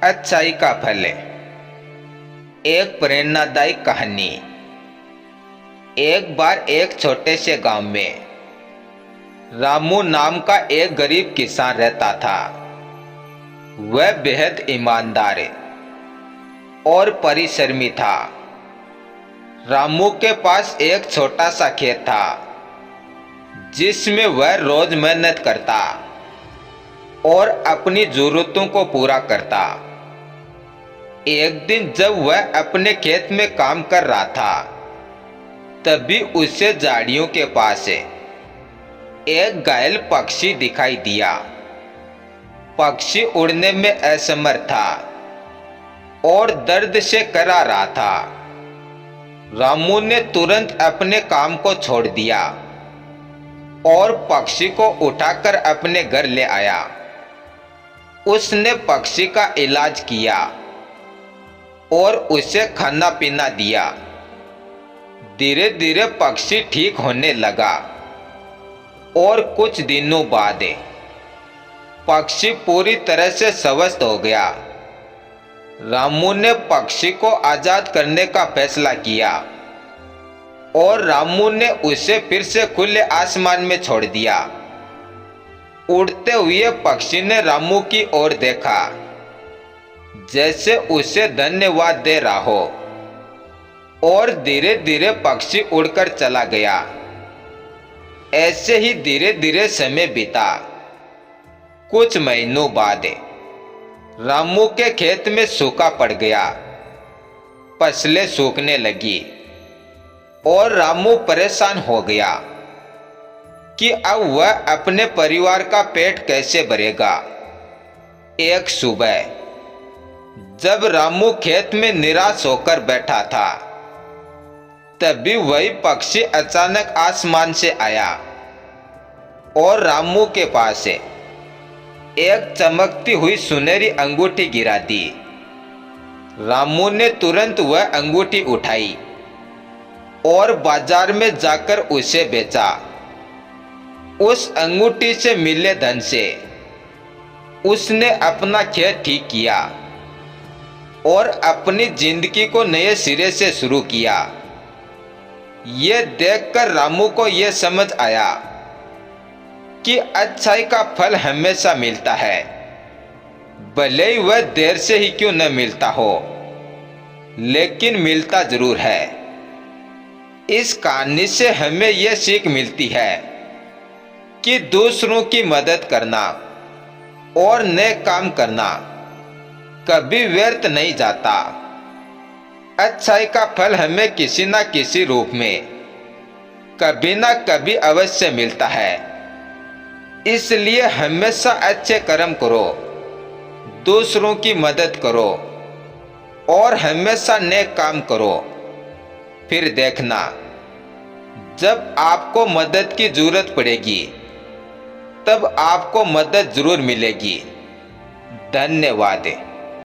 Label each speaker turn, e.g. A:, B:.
A: अच्छाई का फल। एक प्रेरणादायी कहानी। एक बार एक छोटे से गांव में रामू नाम का एक गरीब किसान रहता था। वह बेहद ईमानदार और परिश्रमी था। रामू के पास एक छोटा सा खेत था जिसमें वह रोज मेहनत करता और अपनी जरूरतों को पूरा करता। एक दिन जब वह अपने खेत में काम कर रहा था, तभी उसे झाड़ियों के पास एक घायल पक्षी दिखाई दिया। पक्षी उड़ने में असमर्थ था और दर्द से करा रहा था। रामू ने तुरंत अपने काम को छोड़ दिया और पक्षी को उठाकर अपने घर ले आया। उसने पक्षी का इलाज किया और उसे खाना पीना दिया। धीरे धीरे पक्षी ठीक होने लगा और कुछ दिनों बाद पक्षी पूरी तरह से स्वस्थ हो गया। रामू ने पक्षी को आजाद करने का फैसला किया और रामू ने उसे फिर से खुले आसमान में छोड़ दिया। उड़ते हुए पक्षी ने रामू की ओर देखा, जैसे उसे धन्यवाद दे रहा हो, और धीरे धीरे पक्षी उड़कर चला गया। ऐसे ही धीरे धीरे समय बीता। कुछ महीनों बाद रामू के खेत में सूखा पड़ गया। फसलें सूखने लगी और रामू परेशान हो गया कि अब वह अपने परिवार का पेट कैसे भरेगा। एक सुबह जब रामू खेत में निराश होकर बैठा था, तभी वही पक्षी अचानक आसमान से आया और रामू के पास एक चमकती हुई सुनहरी अंगूठी गिरा दी। रामू ने तुरंत वह अंगूठी उठाई और बाजार में जाकर उसे बेचा। उस अंगूठी से मिले धन से उसने अपना खेत ठीक किया और अपनी जिंदगी को नए सिरे से शुरू किया। ये देखकर रामू को यह समझ आया कि अच्छाई का फल हमेशा मिलता है, भले ही वह देर से ही क्यों न मिलता हो, लेकिन मिलता जरूर है। इस कहानी से हमें यह सीख मिलती है कि दूसरों की मदद करना और नेक काम करना कभी व्यर्थ नहीं जाता। अच्छाई का फल हमें किसी न किसी रूप में कभी न कभी अवश्य मिलता है। इसलिए हमेशा अच्छे कर्म करो, दूसरों की मदद करो और हमेशा नेक काम करो। फिर देखना, जब आपको मदद की जरूरत पड़ेगी तब आपको मदद जरूर मिलेगी। धन्यवाद।